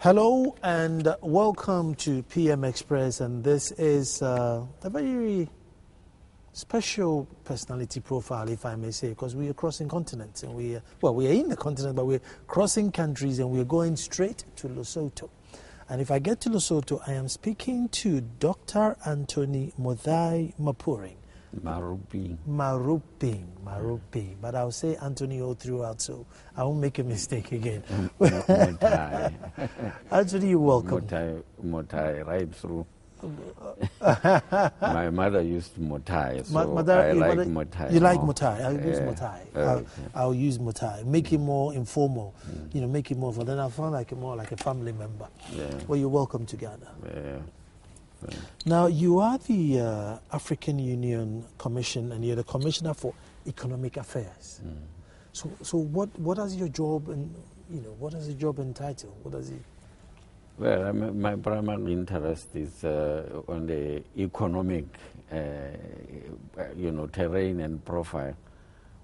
Hello and welcome to PM Express, and this is a very special personality profile, if I may say, because we are crossing continents and we are in the continent, but we're crossing countries and we're going straight to Lesotho. And if I get to Lesotho, I am speaking to Dr. Anthony Mothae Maaruping. But I'll say Anthony all throughout, so I won't make a mistake again. Mothae. Anthony, you're welcome. Mothae, right through. My mother used Mothae, so I like Mothae. You like Mothae? I'll use Mothae. Okay. I'll use Mothae. Make it more informal. Make it more. Then I'll sound like more like a family member. Yeah. Well, you're welcome to Ghana. Yeah. Now, you are the African Union Commission, and you're the Commissioner for Economic Affairs. So what is your job, and what does the job entitle? What does it? Well, my primary interest is on the economic, terrain and profile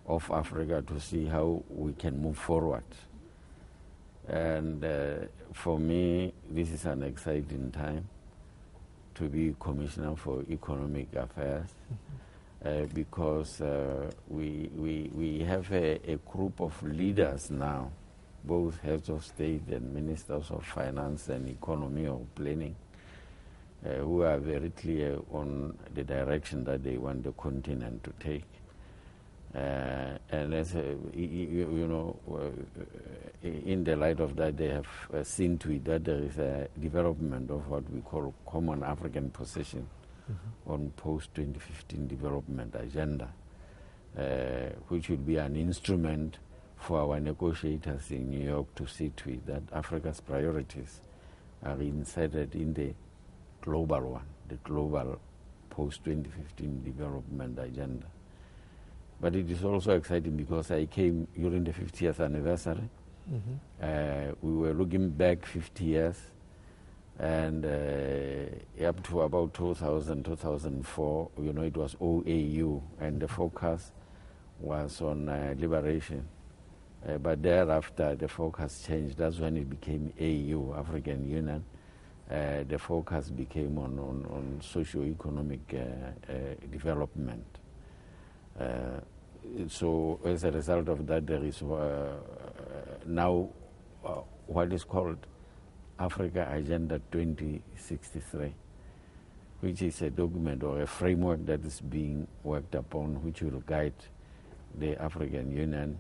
of Africa to see how we can move forward. And for me, this is an exciting time to be Commissioner for Economic Affairs, because we have a group of leaders now, both heads of state and ministers of finance and economy or planning, who are very clear on the direction that they want the continent to take. And as in the light of that, they have seen to it that there is a development of what we call Common African Position on post-2015 development agenda, which will be an instrument for our negotiators in New York to see to it that Africa's priorities are inserted in the global one, the global post-2015 development agenda. But it is also exciting because I came during the 50th anniversary. We were looking back 50 years, and up to about 2000, 2004, it was OAU, and the focus was on liberation. But thereafter, the focus changed. That's when it became AU, African Union. The focus became on socio-economic development. So as a result of that, there is now what is called Africa Agenda 2063, which is a document or a framework that is being worked upon, which will guide the African Union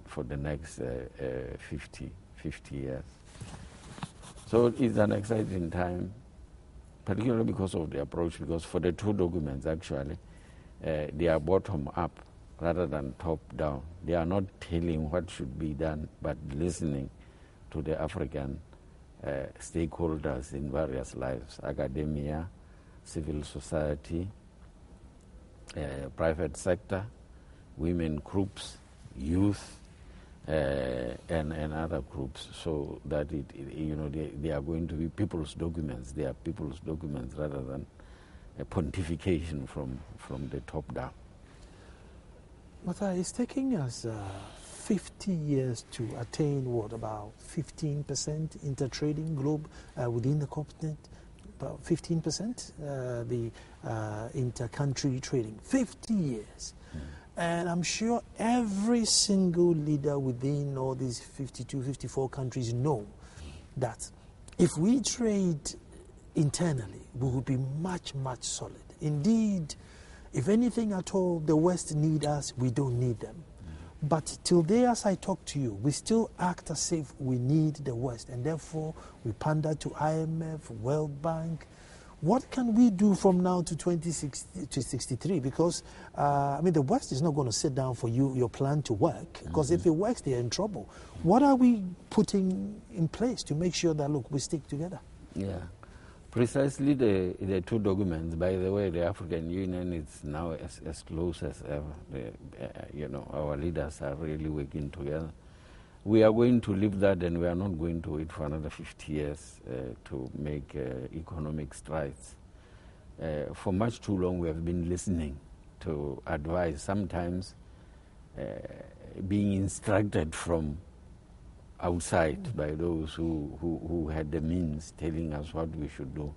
for the next 50 years. So it's an exciting time, particularly because of the approach, because for the two documents, actually, they are bottom-up rather than top-down. They are not telling what should be done, but listening to the African stakeholders in various lives, academia, civil society, private sector, women groups, youth, and other groups, so that they are going to be people's documents. They are people's documents rather than a pontification from the top down. Mothae, it's taking us 50 years to attain about 15% intertrading globe within the continent, about 15% the inter-country trading. 50 years. And I'm sure every single leader within all these 52, 54 countries know that if we trade internally, we will be much, much solid. Indeed, if anything at all, the West need us, we don't need them. But till day as I talk to you, we still act as if we need the West, and therefore we pander to IMF, World Bank. What can we do from now to 2063? Because, the West is not going to sit down for your plan to work, because if it works, they're in trouble. What are we putting in place to make sure that, look, we stick together? Yeah, precisely the two documents. By the way, the African Union is now as close as ever. Our leaders are really working together. We are going to leave that, and we are not going to wait for another 50 years to make economic strides. For much too long, we have been listening to advice, sometimes being instructed from outside by those who had the means telling us what we should do.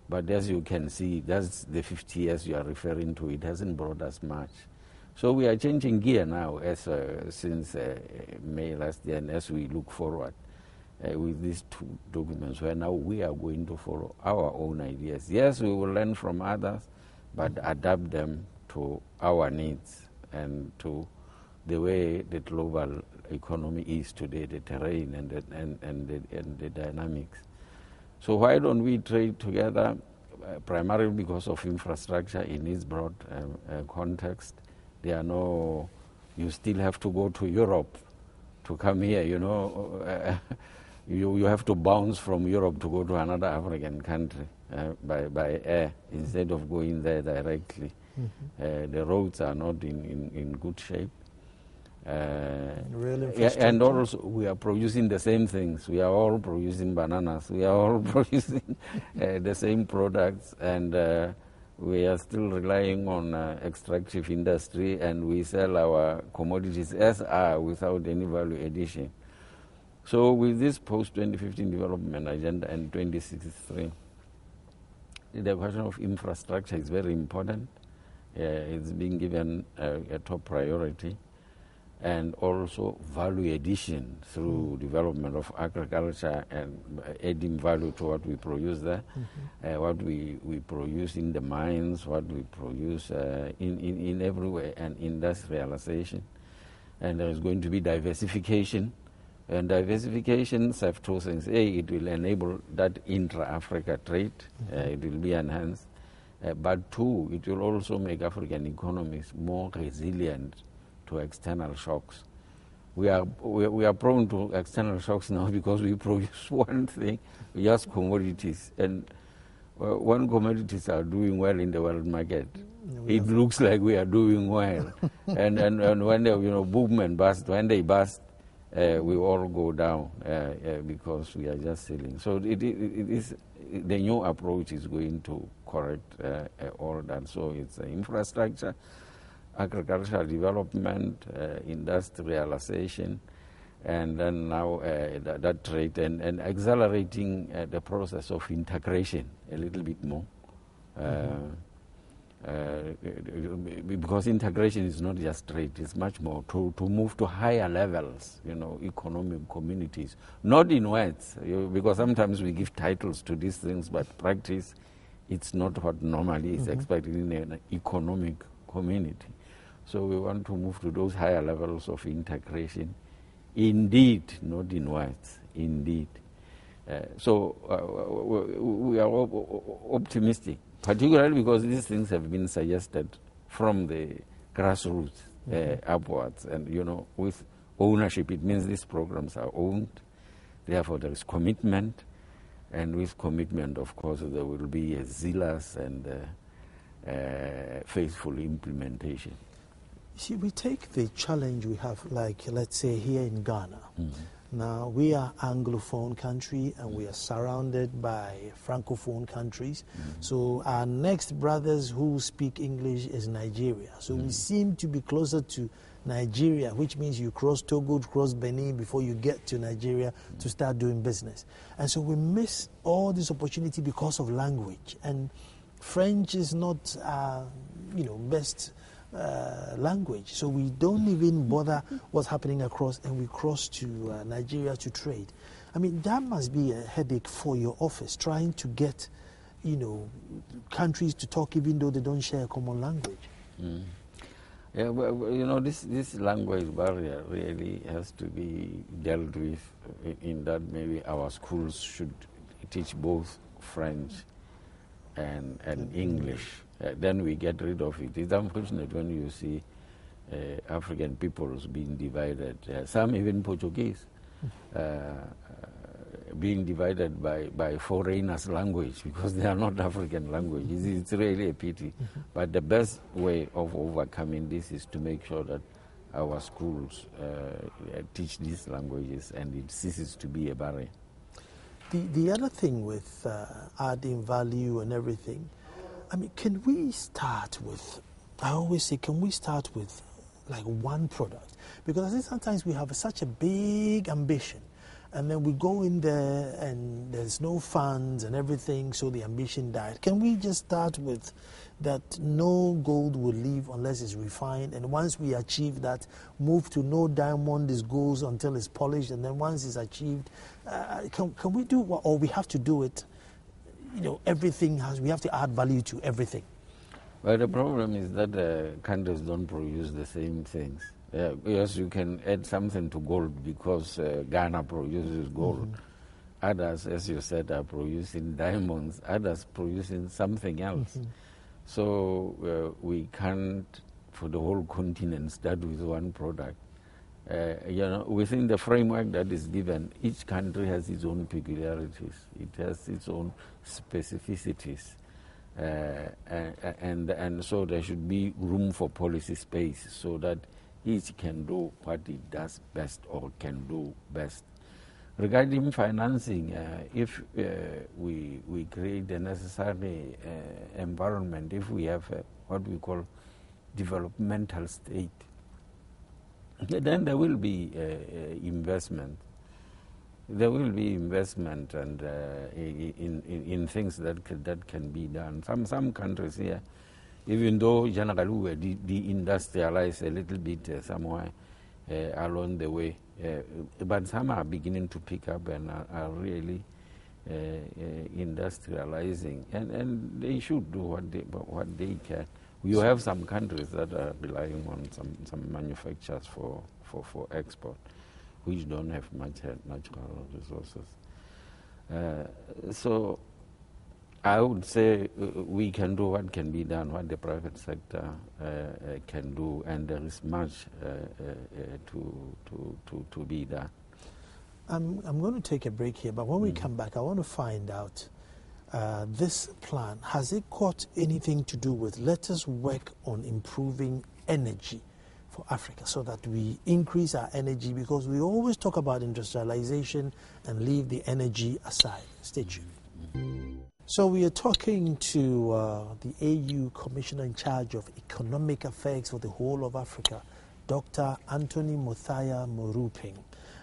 But as you can see, that's the 50 years you are referring to. It hasn't brought us much. So we are changing gear now since May last year, and as we look forward with these two documents, where now we are going to follow our own ideas. Yes, we will learn from others, but adapt them to our needs and to the way the global economy is today, the terrain and the dynamics. So why don't we trade together, primarily because of infrastructure in its broad context. There are no, you still have to go to Europe to come here, you know. You have to bounce from Europe to go to another African country by air instead of going there directly. The roads are not in good shape. And also we are producing the same things. We are all producing bananas. We are all producing the same products, and we are still relying on extractive industry, and we sell our commodities as are without any value addition. So with this post-2015 development agenda and 2063, the question of infrastructure is very important. It's being given a top priority, and also value addition through development of agriculture and adding value to what we produce there, what we produce in the mines, what we produce in every way, and industrialization. And there is going to be diversification. And diversification serves two things. A, it will enable that intra-Africa trade. It will be enhanced. But two, it will also make African economies more resilient to external shocks. We are prone to external shocks now because we produce one thing, just commodities. And when commodities are doing well in the world market, it looks like we are doing well. and when they, boom and bust, when they bust, we all go down because we are just selling. So it is the new approach is going to correct all that. So it's infrastructure, agricultural development, industrialization, and then now that trade and accelerating the process of integration a little bit more. Because integration is not just trade, it's much more to move to higher levels, economic communities, not in words, because sometimes we give titles to these things, but practice, it's not what normally is expected in an economic community. So we want to move to those higher levels of integration, indeed, not in words, indeed. So we are optimistic, particularly because these things have been suggested from the grassroots upwards. And, with ownership, it means these programs are owned. Therefore, there is commitment. And with commitment, of course, there will be a zealous and faithful implementation. See, we take the challenge we have, like, let's say, here in Ghana. Now, we are Anglophone country, and we are surrounded by Francophone countries. So our next brothers who speak English is Nigeria. So we seem to be closer to Nigeria, which means you cross Togo, cross Benin before you get to Nigeria to start doing business. And so we miss all this opportunity because of language. And French is not, best language. So we don't even bother what's happening across, and we cross to Nigeria to trade. I mean, that must be a headache for your office, trying to get, countries to talk even though they don't share a common language. Yeah, well, this language barrier really has to be dealt with in that maybe our schools should teach both French and English. Then we get rid of it. It's unfortunate when you see African peoples being divided, some even Portuguese, being divided by foreigners' language because they are not African languages. It's really a pity. But the best way of overcoming this is to make sure that our schools teach these languages and it ceases to be a barrier. The other thing with adding value and everything, I mean, can we start with, I always say, can we start with like one product? Because I think sometimes we have such a big ambition and then we go in there and there's no funds and everything, so the ambition died. Can we just start with that no gold will leave unless it's refined, and once we achieve that, move to no diamond is gold until it's polished, and then once it's achieved, can we do what, or we have to do it, we have to add value to everything? Well, the problem is that countries don't produce the same things. Yes, you can add something to gold because Ghana produces gold. Mm-hmm. Others, as you said, are producing diamonds. Others producing something else. Mm-hmm. So we can't, for the whole continent, start with one product. Within the framework that is given, each country has its own peculiarities. It has its own specificities. And so there should be room for policy space so that each can do what it does best or can do best. Regarding financing, if we create the necessary environment, if we have what we call developmental state, then there will be investment. There will be investment and in things that can be done. Some countries here, even though generally we were deindustrialized a little bit somewhere along the way, but some are beginning to pick up and are really industrializing, and they should do what they can. You have some countries that are relying on some manufacturers for export, which don't have much natural resources. So I would say we can do what can be done, what the private sector can do, and there is much to be done. I'm going to take a break here, but when we come back, I want to find out this plan, has it got anything to do with let us work on improving energy for Africa so that we increase our energy, because we always talk about industrialization and leave the energy aside. Stay tuned. So we are talking to the AU Commissioner in charge of Economic Affairs for the whole of Africa, Dr. Anthony Mothae Maaruping,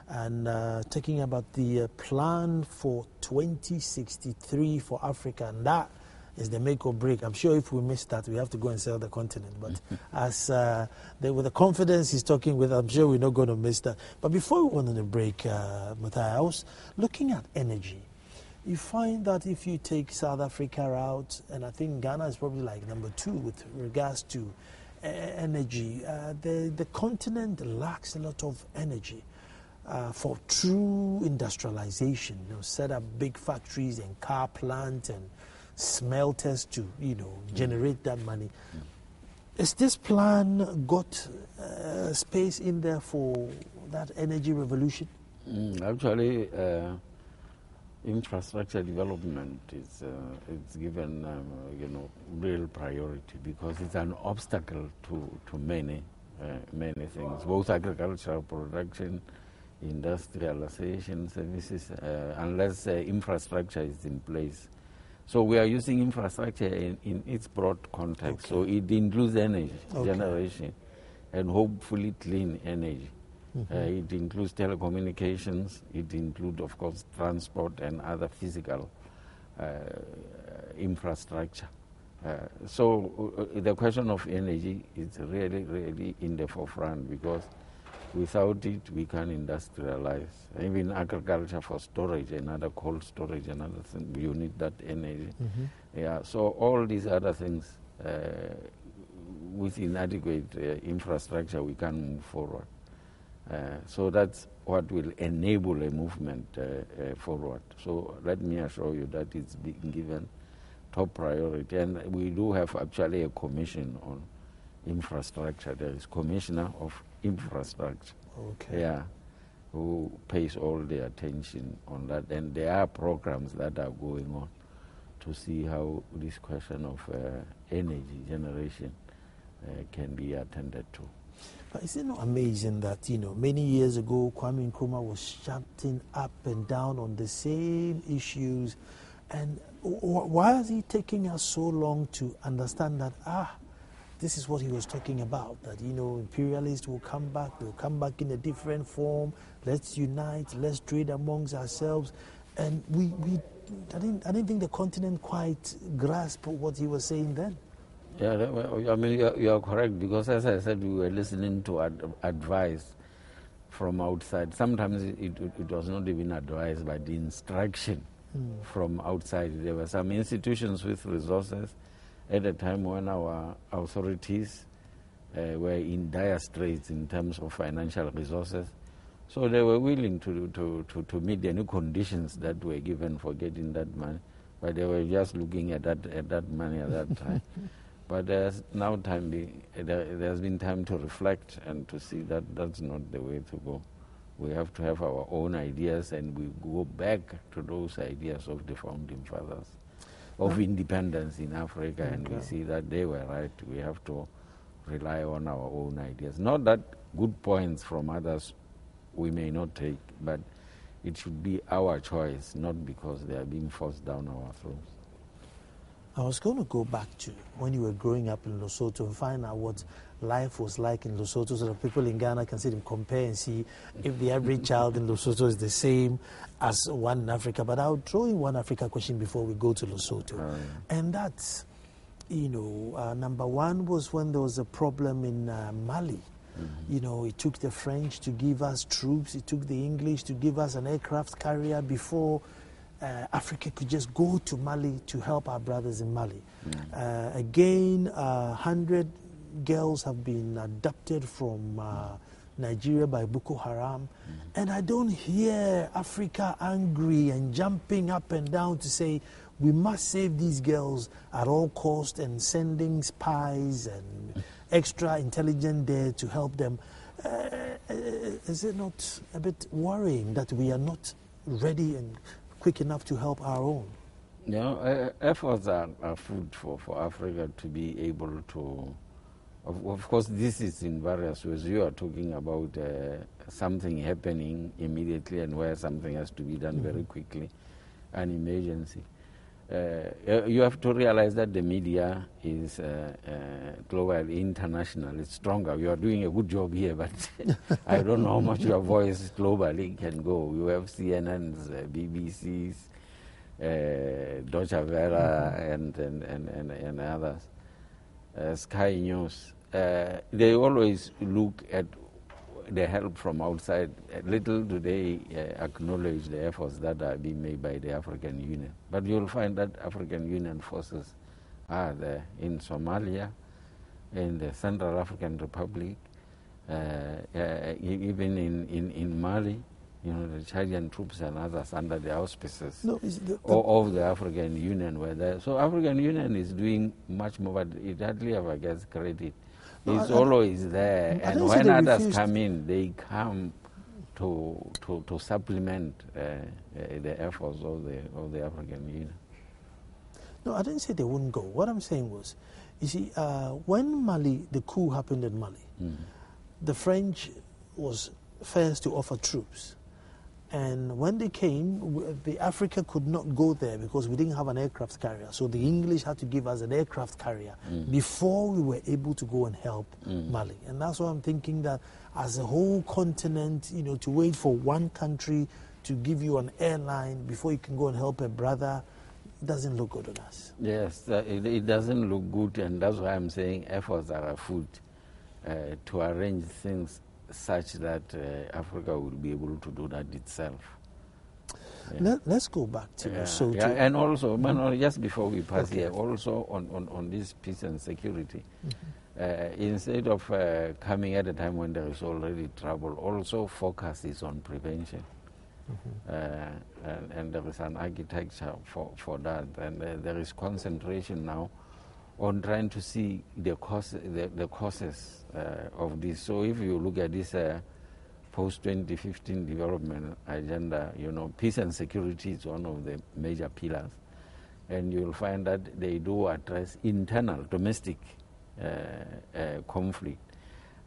and talking about the plan for 2063 for Africa, and that is the make or break. I'm sure if we miss that, we have to go and sell the continent. But as with the confidence he's talking with, I'm sure we're not going to miss that. But before we went on the break, Mothae, I was looking at energy. You find that if you take South Africa out, and I think Ghana is probably like number 2 with regards to energy, the continent lacks a lot of energy for true industrialization. Set up big factories and car plants and smelters to generate that money. Is this plan got space in there for that energy revolution? Actually, infrastructure development is given real priority, because it's an obstacle to many things, both agricultural production, industrialization, services, unless infrastructure is in place. So we are using infrastructure in its broad context. Okay. So it includes energy generation and hopefully clean energy. It includes telecommunications. It includes, of course, transport and other physical infrastructure. So the question of energy is really, really in the forefront, because without it, we can't industrialize. Even agriculture for storage and other cold storage and other things, you need that energy. Yeah. So all these other things, with inadequate infrastructure, we can't move forward. So that's what will enable a movement forward. So let me assure you that it's being given top priority. And we do have actually a commission on infrastructure. There is Commissioner of Infrastructure, who pays all the attention on that. And there are programs that are going on to see how this question of energy generation can be attended to. But is it not amazing that, many years ago, Kwame Nkrumah was shouting up and down on the same issues, and why is it taking us so long to understand that, this is what he was talking about, that, imperialists will come back, they'll come back in a different form, let's unite, let's trade amongst ourselves. And I didn't think the continent quite grasped what he was saying then. Yeah, I mean, you are correct, because as I said, we were listening to advice from outside. Sometimes it was not even advice, but the instruction from outside. There were some institutions with resources at a time when our authorities were in dire straits in terms of financial resources. So they were willing to meet any conditions that were given for getting that money, but they were just looking at that money at that time. But there's now there's been time to reflect and to see that that's not the way to go. We have to have our own ideas, and we go back to those ideas of the founding fathers of independence in Africa, and we see that they were right. We have to rely on our own ideas. Not that good points from others we may not take, but it should be our choice, not because they are being forced down our throats. I was going to go back to when you were growing up in Lesotho and find out what life was like in Lesotho, so that people in Ghana can sit and compare and see if the average child in Lesotho is the same as one in Africa. But I'll throw in one Africa question before we go to Lesotho. And that's, number one was when there was a problem in Mali. It took the French to give us troops, it took the English to give us an aircraft carrier before Africa could just go to Mali to help our brothers in Mali. Again, 100 girls have been abducted from Nigeria by Boko Haram. And I don't hear Africa angry and jumping up and down to say, we must save these girls at all cost, and sending spies and extra intelligence there to help them. Is it not a bit worrying that we are not ready and quick enough to help our own? Efforts are food for Africa to be able to. Of course, this is in various ways. You are talking about something happening immediately and where something has to be done very quickly, an emergency. You have to realize that the media is global, international. It's stronger. You are doing a good job here, but I don't know how much your voice globally can go. You have CNNs, BBCs, Deutsche Welle, and others, Sky News. They always look at the help from outside. Little do they acknowledge the efforts that are being made by the African Union. But you'll find that African Union forces are there in Somalia, in the Central African Republic, even in Mali. The Chadian troops and others under the auspices of the African Union were there. So African Union is doing much more, but it hardly ever gets credit. It's always there, and when others come in, they come to supplement the efforts of the African Union. No, I didn't say they wouldn't go. What I'm saying was, you see, when the coup happened in Mali, the French was first to offer troops. And when they came, Africa could not go there because we didn't have an aircraft carrier. So the English had to give us an aircraft carrier before we were able to go and help Mali. And that's why I'm thinking that as a whole continent, to wait for one country to give you an airline before you can go and help a brother doesn't look good on us. Yes, it doesn't look good, and that's why I'm saying efforts are afoot to arrange things such that Africa will be able to do that itself. Let's go back to Lesotho. And also, just before we pass here, also on this peace and security, instead of coming at a time when there is already trouble, also focus is on prevention. And there is an architecture for that, and there is concentration now on trying to see the causes of this. So if you look at this post-2015 development agenda, peace and security is one of the major pillars. And you'll find that they do address internal, domestic conflict.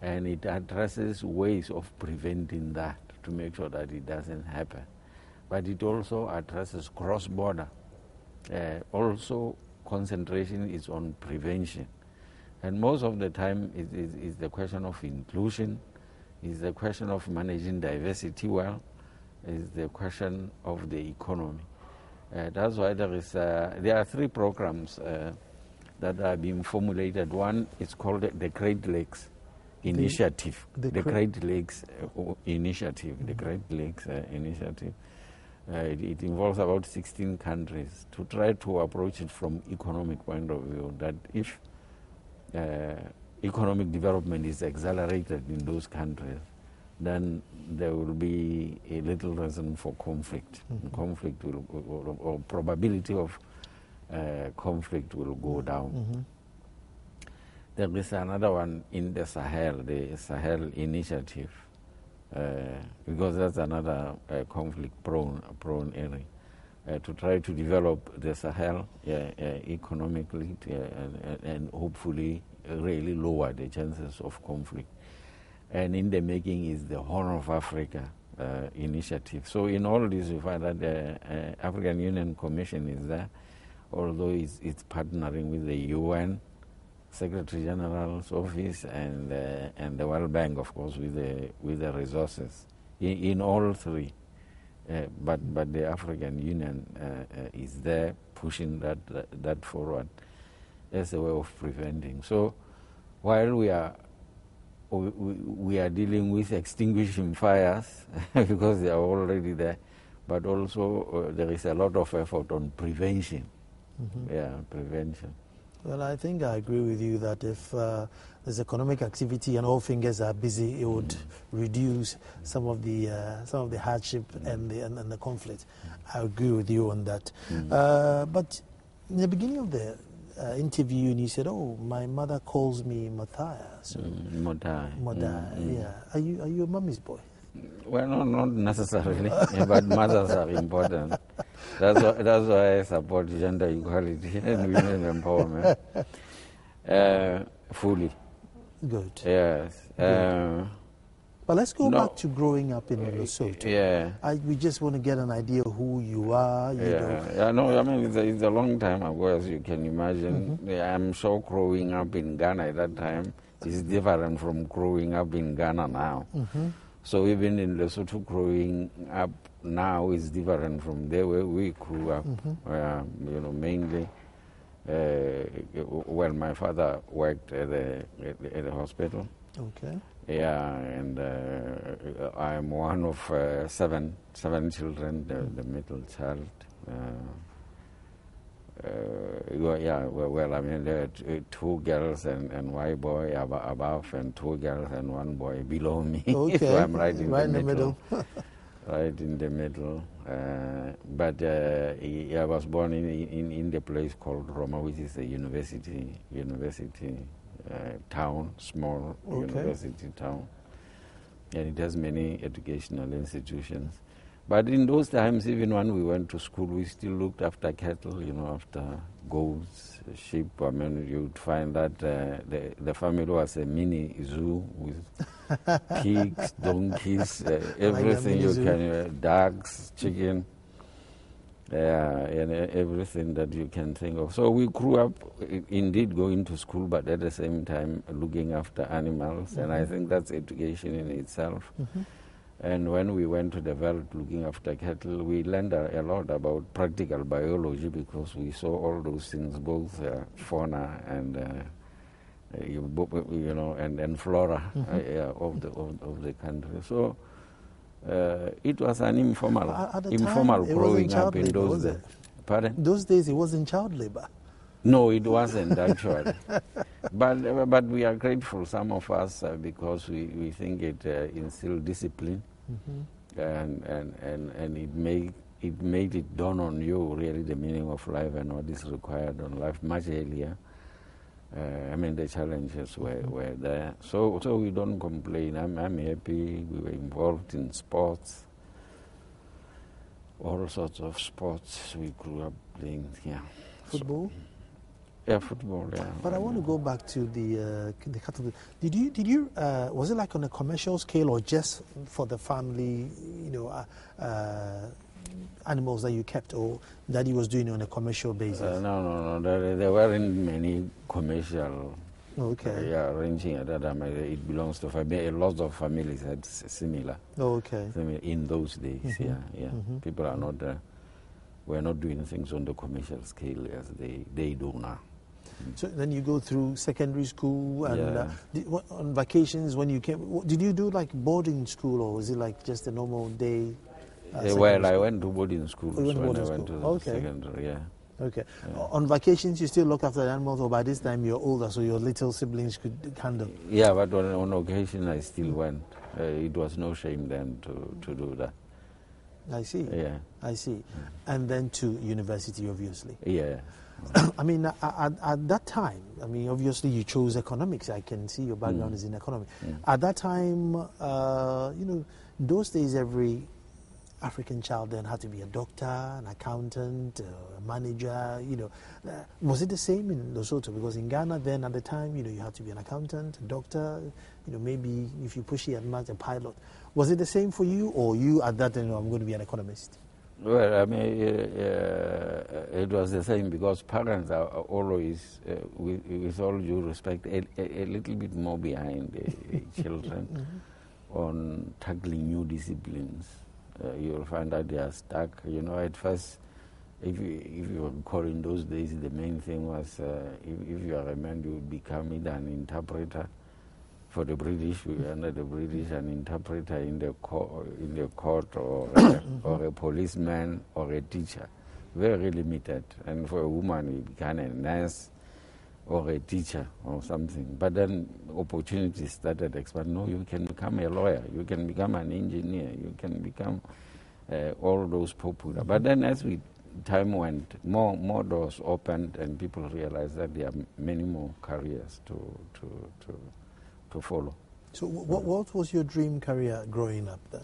And it addresses ways of preventing that to make sure that it doesn't happen. But it also addresses cross-border. Also, concentration is on prevention. And most of the time is the question of inclusion, is the question of managing diversity well, is the question of the economy. That's why there are 3 programs that are being formulated. One is called the Great Lakes Initiative. The Great Lakes Initiative. Mm-hmm. The Great Lakes Initiative. It involves about 16 countries to try to approach it from economic point of view, that if economic development is accelerated in those countries, then there will be a little reason for conflict. Mm-hmm. Conflict will, or probability of conflict will go down. Mm-hmm. There is another one in the Sahel Initiative, because that's another conflict-prone area, to try to develop the Sahel economically and hopefully really lower the chances of conflict. And in the making is the Horn of Africa initiative. So in all this, we find that the African Union Commission is there, although it's partnering with the UN Secretary General's office and the World Bank, of course, with the resources in all 3. But the African Union is there pushing that forward as a way of preventing. So while we are dealing with extinguishing fires because they are already there, but also there is a lot of effort on prevention. Mm-hmm. Yeah, prevention. Well, I think I agree with you that if there's economic activity and all fingers are busy, it would reduce some of the hardship and the conflict. I agree with you on that. But in the beginning of the interview, and you said, "Oh, my mother calls me Mothae." So Mothae. Yeah. Are you a mummy's boy? Well, no, not necessarily, but mothers are important. That's why I support gender equality and women empowerment fully. Good. Yes. Good. But let's go back to growing up in Lesotho. Yeah. We just want to get an idea of who you are. You know. Yeah, no, I mean, it's a long time ago, as you can imagine. Mm-hmm. I'm sure growing up in Ghana at that time is different from growing up in Ghana now. Mm-hmm. So even in Lesotho, growing up now is different from there where we grew up. Mm-hmm. Mainly, well, my father worked at the hospital. Okay. Yeah, and I'm one of seven children, the middle child. Well, I mean, there are 2 girls and one boy above, and 2 girls and 1 boy below me. Okay. So I'm right in the middle. Right in the middle. But I was born in the place called Roma, which is a university town, small university town. And it has many educational institutions. But in those times, even when we went to school, we still looked after cattle, after goats, sheep. I mean, you'd find that the family was a mini zoo with pigs, donkeys, everything you can, dogs, chicken, and everything that you can think of. So we grew up indeed going to school, but at the same time looking after animals, and I think that's education in itself. Mm-hmm. And when we went to the veld looking after cattle, we learned a lot about practical biology because we saw all those things, both fauna and and flora of the country. So it was an informal growing up in those days. Pardon? Those days it wasn't child labor. No, it wasn't actually. But we are grateful, some of us, because we think it instilled discipline, and it made it dawn on you really the meaning of life and what is required on life much earlier. I mean, the challenges were there. So we don't complain. I'm happy. We were involved in sports, all sorts of sports. We grew up playing, Football? Football, But I want to go back to the cattle. Did you was it like on a commercial scale or just for the family, animals that you kept, or that he was doing on a commercial basis? No. There weren't many commercial Okay. Yeah, ranging at that time. It belongs to family. A lot of families had similar. Okay. Similar in those days. Mm-hmm. Yeah. Mm-hmm. People are not. We're not doing things on the commercial scale as they do now. So then you go through secondary school, and on vacations when you came, did you do like boarding school, or was it like just a normal day? Well, I went to boarding school when I went to secondary. Yeah. Okay. On vacations, you still look after the animals, or by this time you're older, so your little siblings could handle? Yeah, but on occasion I still went. It was no shame then to do that. I see. Yeah. I see. And then to university, obviously. Yeah. I mean, at that time, I mean, obviously you chose economics. I can see your background is in economics. At that time, you know, those days every African child then had to be a doctor, an accountant, a manager, you know. Was it the same in Lesotho? Because in Ghana then at the time, you know, you had to be an accountant, a doctor, you know, maybe if you push it at much, a pilot. Was it the same for you, or you at that time, you know, I'm going to be an economist? Well, I mean, it was the same because parents are always, with all due respect, a little bit more behind the children on tackling new disciplines. You'll find that they are stuck. You know, at first, if you recall in those days, the main thing was if you are a man, you would become either an interpreter for the British, under the British, an interpreter in the court, or a policeman, or a teacher. Very limited. And for a woman, you become a nurse or a teacher or something. But then opportunities started expanding. No, you can become a lawyer, you can become an engineer, you can become all those popular. But then as time went, more doors opened, and people realized that there are many more careers to follow. So what was your dream career growing up then?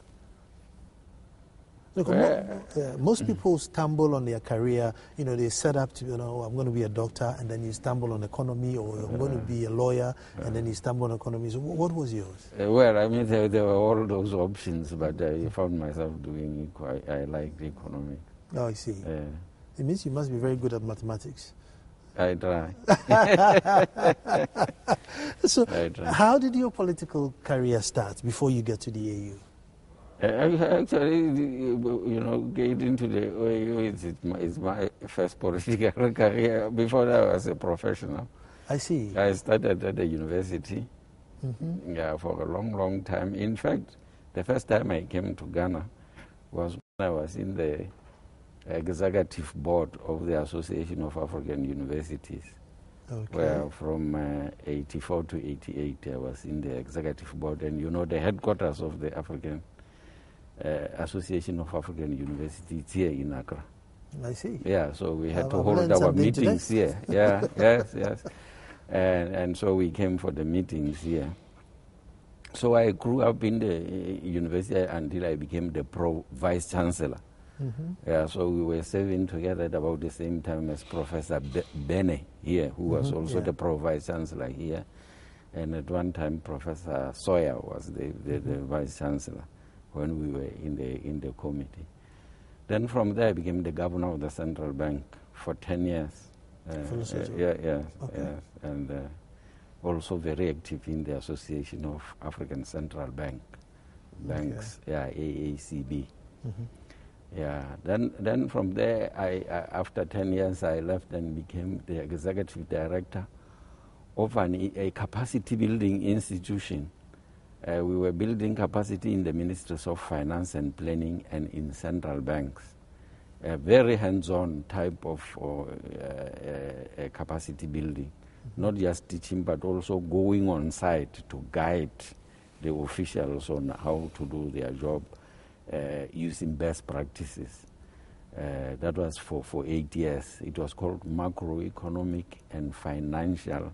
Look, most people stumble on their career, you know, they set up to, you know, I'm going to be a doctor, and then you stumble on economy, or I'm going to be a lawyer, and then you stumble on economy. So what was yours? Well, I mean, there were all those options, but I found myself doing it. I liked economics. Oh, I see. It means you must be very good at mathematics. I try. So I try. How did your political career start before you get to the AU? Actually, you know, getting into the OAU is my first political career. Before that, I was a professional. I see. I started at the university for a long time. In fact, the first time I came to Ghana was when I was in the executive board of the Association of African Universities. Okay. Where from 84 to 88 I was in the executive board, and you know the headquarters of the African Association of African Universities here in Accra. I see. Yeah, so we had to hold our meetings here. Yeah, yes. And so we came for the meetings here. So I grew up in the university until I became the pro-vice chancellor. Yeah, so we were serving together at about the same time as Professor Bene here, who was also the pro-vice chancellor here. And at one time, Professor Sawyer was the vice chancellor when we were in the committee. Then from there, I became the governor of the central bank for 10 years. Yes, and also very active in the Association of African Central Banks, AACB. Yeah. Then from there, after 10 years, I left and became the executive director of a capacity building institution. We were building capacity in the Ministries of Finance and Planning and in central banks. A very hands-on type of capacity building, not just teaching, but also going on site to guide the officials on how to do their job. Using best practices. That was for 8 years. It was called Macroeconomic and Financial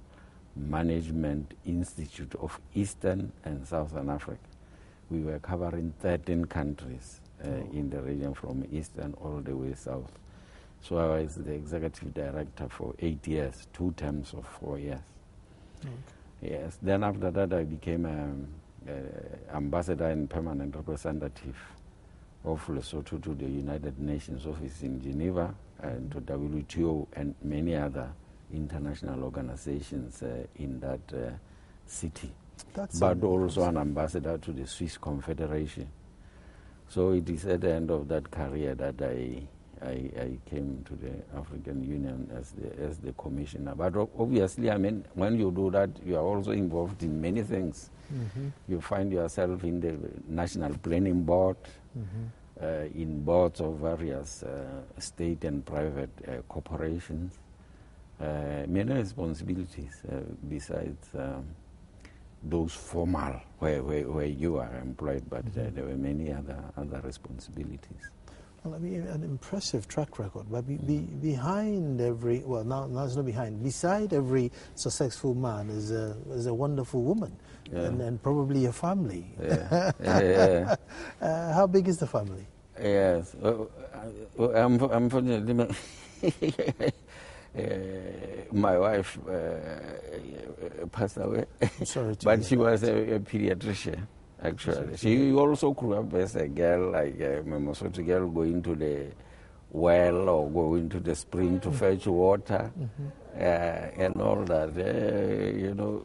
Management Institute of Eastern and Southern Africa. We were covering 13 countries in the region from Eastern all the way south. So I was the executive director for 8 years, 2 terms of 4 years. Yes. Then after that, I became ambassador and permanent representative of Lesotho to the United Nations office in Geneva and to WTO and many other international organizations in that city. That's but also an ambassador to the Swiss Confederation. So it is at the end of that career that I came to the African Union as the commissioner. But obviously, I mean, when you do that, you are also involved in many things. Mm-hmm. You find yourself in the National Planning Board, in boards of various state and private corporations. Many responsibilities besides those formal where you are employed, but there were many other responsibilities. Well, I mean, an impressive track record. But behind every, well, now it's not behind. Beside every successful man is a wonderful woman, and probably a family. Yeah. How big is the family? Yes, unfortunately, my wife passed away. I'm sorry to but she was a pediatrician. Actually, she also grew up as a girl, like a Mothae girl, going to the well or going to the spring to fetch water, and all that. You know,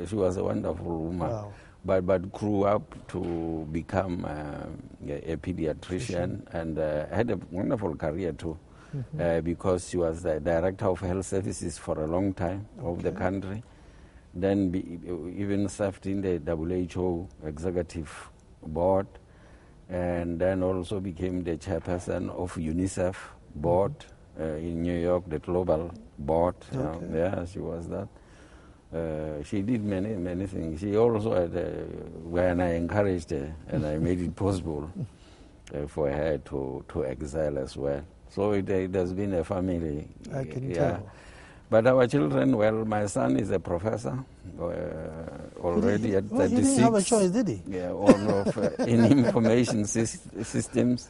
she was a wonderful woman. Wow. But grew up to become a pediatrician and had a wonderful career too, because she was the director of health services for a long time of the country. Then even served in the WHO executive board, and then also became the chairperson of UNICEF board in New York, the global board. Yeah, she was that. She did many things. She also had, when I encouraged her and I made it possible for her to excel as well. So it has been a family. I can tell. But our children, well, my son is a professor already at 36. He didn't have a choice, did he? Yeah, all of in information systems.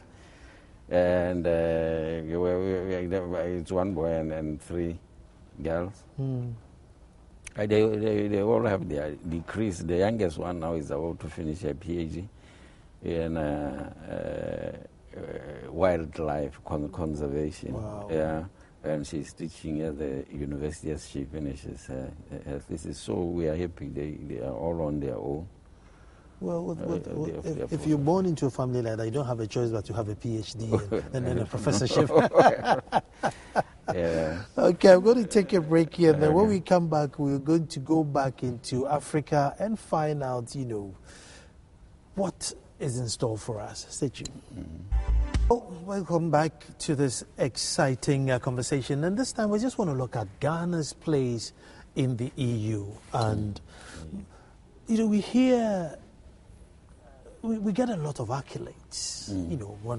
And it's one boy and 3 girls. They all have their degrees. The youngest one now is about to finish a PhD in wildlife conservation. Wow. Yeah. And she's teaching at the university as she finishes her thesis. So we are happy they are all on their own. Well, if you're born into a family like that, you don't have a choice but to have a PhD and then a professorship. Yeah. Okay, I'm going to take a break here. And then when we come back, we're going to go back into Africa and find out, what is in store for us. Stay tuned. Welcome back to this exciting conversation. And this time we just want to look at Ghana's place in the EU. And, we hear, we get a lot of accolades,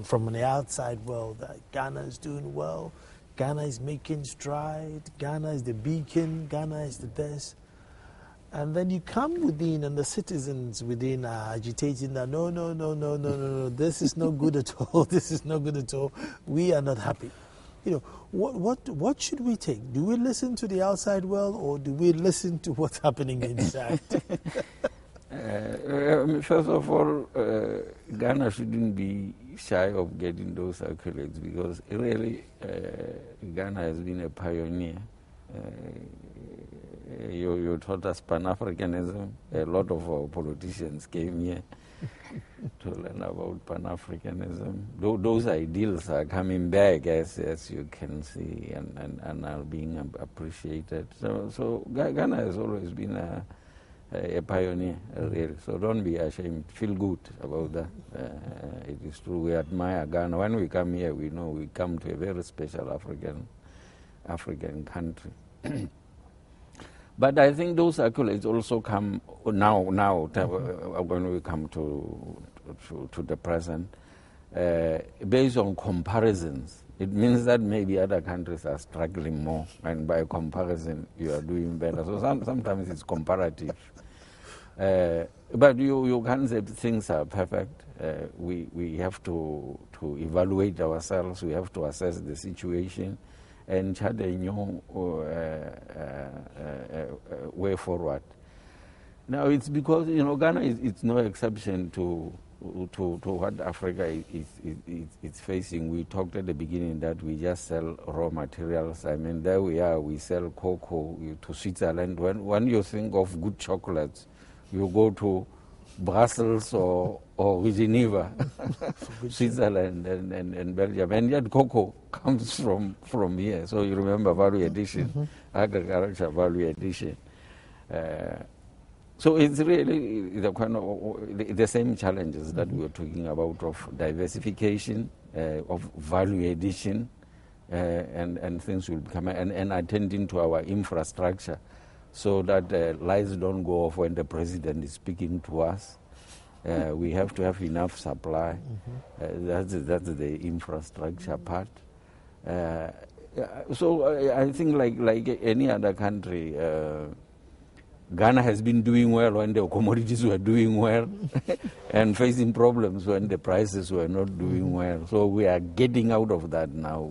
from the outside world that Ghana is doing well, Ghana is making stride, Ghana is the beacon, Ghana is the best. And then you come within, and the citizens within are agitating that, no, this is not good at all, this is not good at all, we are not happy. What should we take? Do we listen to the outside world, or do we listen to what's happening inside? First of all, Ghana shouldn't be shy of getting those accolades, because really Ghana has been a pioneer. You taught us Pan-Africanism. A lot of our politicians came here to learn about Pan-Africanism. Those ideals are coming back, as you can see, and are being appreciated. So Ghana has always been a pioneer, really. So don't be ashamed. Feel good about that. It is true. We admire Ghana. When we come here, we know we come to a very special African country. But I think those accolades also come now when we come to the present, based on comparisons. It means that maybe other countries are struggling more, and by comparison, you are doing better. So sometimes it's comparative. But you can't say things are perfect. We have to evaluate ourselves. We have to assess the situation and chart a new way forward. Now, it's because, Ghana is no exception to to what Africa is facing. We talked at the beginning that we just sell raw materials. I mean, there we are, we sell cocoa to Switzerland. When you think of good chocolates, you go to Brussels or Geneva, Switzerland and Belgium, and yet cocoa comes from here. So you remember value addition, agriculture value addition. So it's really the kind of the same challenges that we were talking about of diversification, of value addition, and things will become, and attending to our infrastructure so that lights don't go off when the president is speaking to us. We have to have enough supply. That's the infrastructure part. So I think like any other country, Ghana has been doing well when the commodities were doing well and facing problems when the prices were not doing well. So we are getting out of that now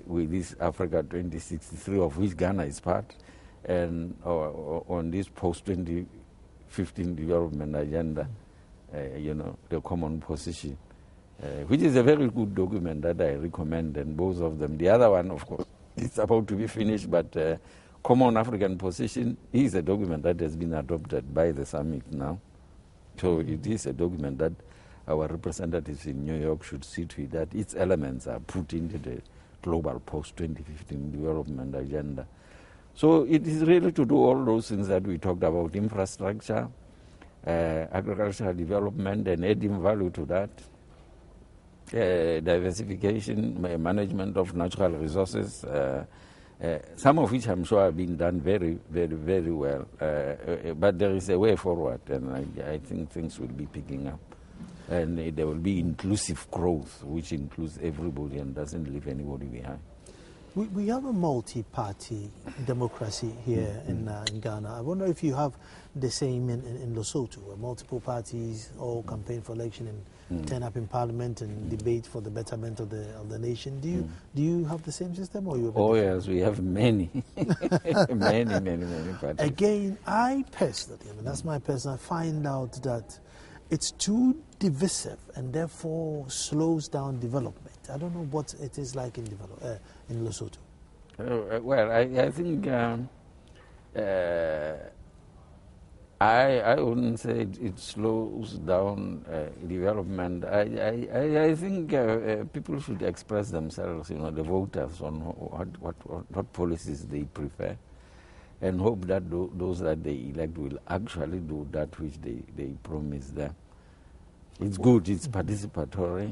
with this Africa 2063, of which Ghana is part, and on this post-2015 development agenda, the common position, which is a very good document that I recommend, and both of them. The other one, of course, is about to be finished, but Common African Position is a document that has been adopted by the summit now. So it is a document that our representatives in New York should see to it that its elements are put into the global post-2015 development agenda. So it is really to do all those things that we talked about: infrastructure, agricultural development, and adding value to that, diversification, management of natural resources, some of which I'm sure have been done very, very, very well. But there is a way forward, and I think things will be picking up. And there will be inclusive growth, which includes everybody and doesn't leave anybody behind. We have a multi-party democracy here in Ghana. I wonder if you have the same in Lesotho, where multiple parties all campaign for election and turn up in parliament and debate for the betterment of the nation. Do you have the same system, or you? Oh yes, we have many, many parties. Again, I personally, that's my personal, find out that it's too divisive and therefore slows down development. I don't know what it is like in Lesotho. Well, I think I wouldn't say it slows down development. I think people should express themselves, the voters, on what policies they prefer, and hope that those that they elect will actually do that which they promise them. It's good, it's participatory,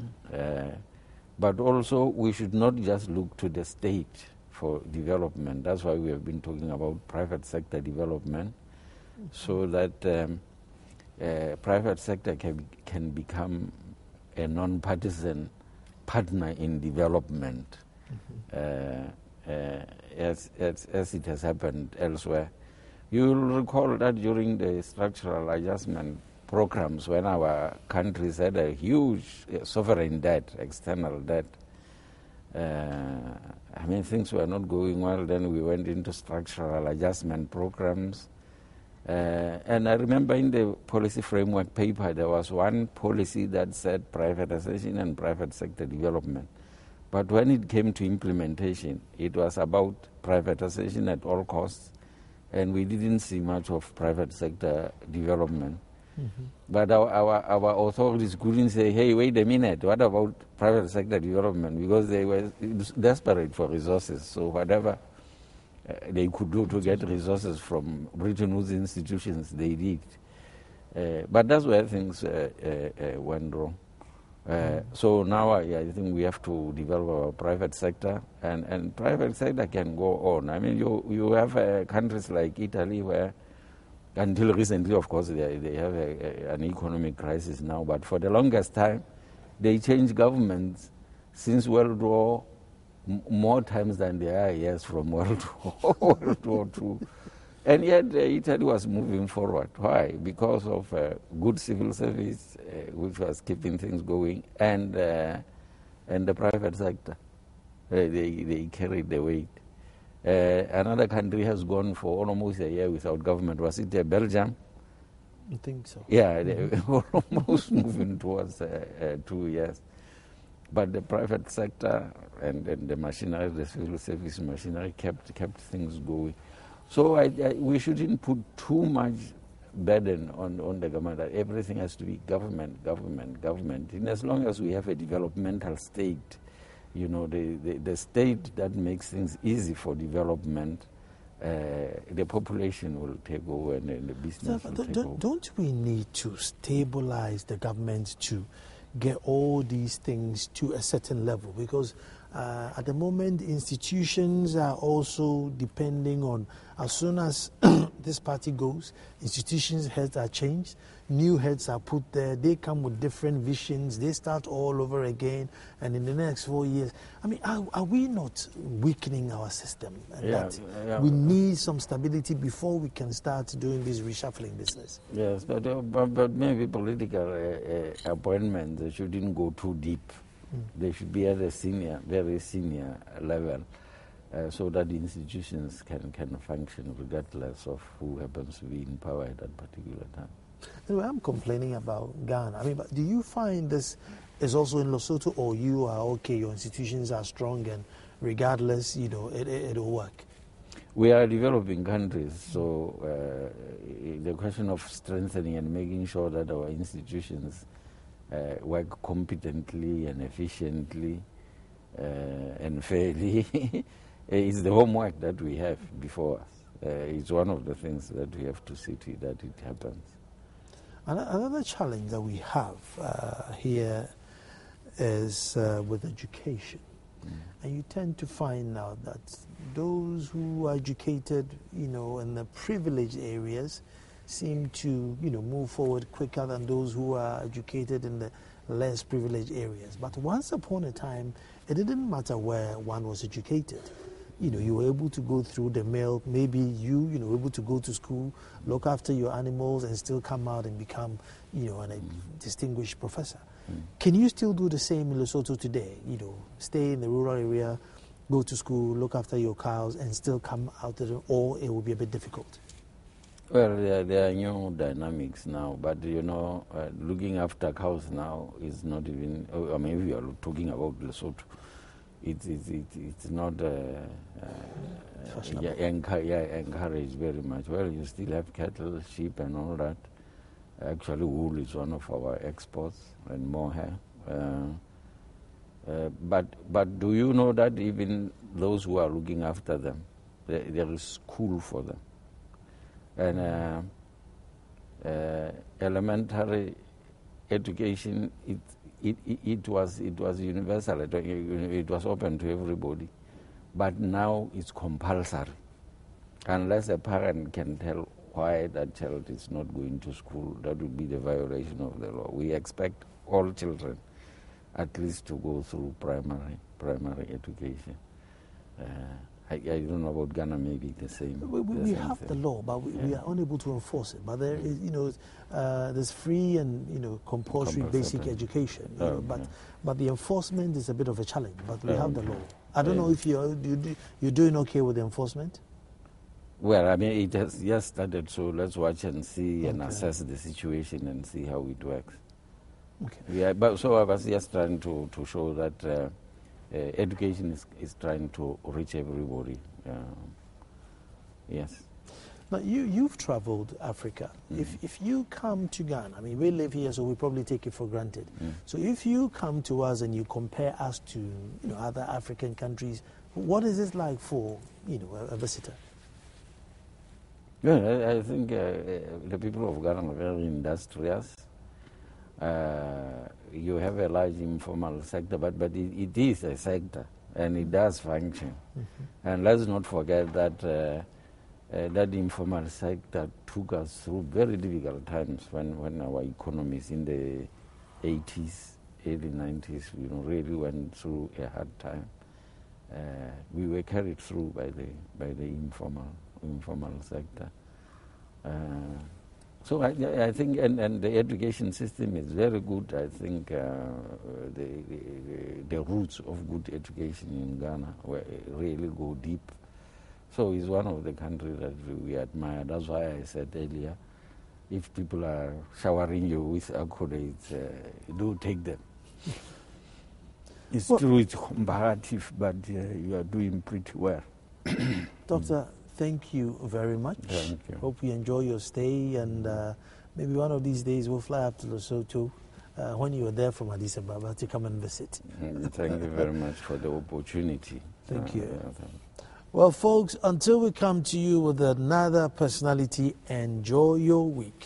but also we should not just look to the state for development. That's why we have been talking about private sector development, so that private sector can become a non-partisan partner in development, as it has happened elsewhere. You will recall that during the structural adjustment programs, when our countries had a huge sovereign debt, external debt, things were not going well. Then we went into structural adjustment programs. And I remember in the policy framework paper, there was one policy that said privatization and private sector development. But when it came to implementation, it was about privatization at all costs, and we didn't see much of private sector development. But our authorities couldn't say, hey, wait a minute, what about private sector development? Because they were desperate for resources. So whatever they could do to get resources from Bretton Woods institutions, they did. But that's where things went wrong. So now I think we have to develop our private sector, and private sector can go on. You have countries like Italy where, until recently, of course, they have an economic crisis now, but for the longest time, they changed governments since World War more times than there are years from World War II. And yet Italy was moving forward. Why? Because of good civil service, which was keeping things going, and the private sector. They carried the weight. Another country has gone for almost a year without government. Was it Belgium? I think so. Yeah, we're almost moving towards 2 years. But the private sector and the machinery, the civil service machinery kept things going. So we shouldn't put too much burden on the government that everything has to be government. And as long as we have a developmental state, the state that makes things easy for development, the population will take over and the business will take over. Don't we need to stabilize the government to get all these things to a certain level? Because at the moment, institutions are also depending on, as soon as this party goes, institutions' heads are changed, new heads are put there, they come with different visions, they start all over again, and in the next 4 years, I mean, are we not weakening our system? And we need some stability before we can start doing this reshuffling business. Yes, but maybe political appointments, they shouldn't go too deep. They should be at a very senior level, so that the institutions can function regardless of who happens to be in power at that particular time. Anyway, I'm complaining about Ghana. I mean, but do you find this is also in Lesotho, or you are okay, your institutions are strong, and regardless, it'll work? We are developing countries, so the question of strengthening and making sure that our institutions work competently and efficiently and fairly is the homework that we have before us. It's one of the things that we have to see to that it happens. Another challenge that we have here is with education. And you tend to find out that those who are educated, in the privileged areas seem to, move forward quicker than those who are educated in the less privileged areas. But once upon a time, it didn't matter where one was educated. You were able to go through the mill, maybe you were able to go to school, look after your animals, and still come out and become, a distinguished professor. Can you still do the same in Lesotho today? Stay in the rural area, go to school, look after your cows, and still come out of it, or it will be a bit difficult? Well, there are new dynamics now, but looking after cows now is not even. I mean, if you are talking about Lesotho, it's not encouraged very much. Well, you still have cattle, sheep, and all that. Actually, wool is one of our exports, and Mothae. But do you know that even those who are looking after them, there is school for them? And elementary education, it was universal. It was open to everybody, but now it's compulsory. Unless a parent can tell why that child is not going to school, that would be the violation of the law. We expect all children at least to go through primary education. I don't know about Ghana, maybe the same. We have the law, but we are unable to enforce it. But there is, there's free and compulsory basic education. But the enforcement is a bit of a challenge. But we have the law. I don't know if you're doing okay with the enforcement. Well, I mean, it has just started, so let's watch and see and assess the situation and see how it works. Okay. Yeah, but so I was just trying to show that education is trying to reach everybody. Yes. Now, you've traveled Africa. If you come to Ghana, I mean, we live here, so we probably take it for granted. So if you come to us and you compare us to other African countries, what is it like for a visitor? Yeah, I think the people of Ghana are very industrious. You have a large informal sector, but it is a sector, and it does function. And let's not forget that that informal sector took us through very difficult times when our economies in the 80s, early 90s, really went through a hard time. We were carried through by the informal sector. So I think, and the education system is very good. I think the roots of good education in Ghana really go deep. So it's one of the countries that we admire. That's why I said earlier, if people are showering you with accolades, do take them. It's true, it's comparative, but you are doing pretty well. Doctor, thank you very much. Thank you. Hope you enjoy your stay, and maybe one of these days we'll fly up to Lesotho when you are there from Addis Ababa to come and visit. Thank you very much for the opportunity. Thank you. Yeah, well, folks, until we come to you with another personality, enjoy your week.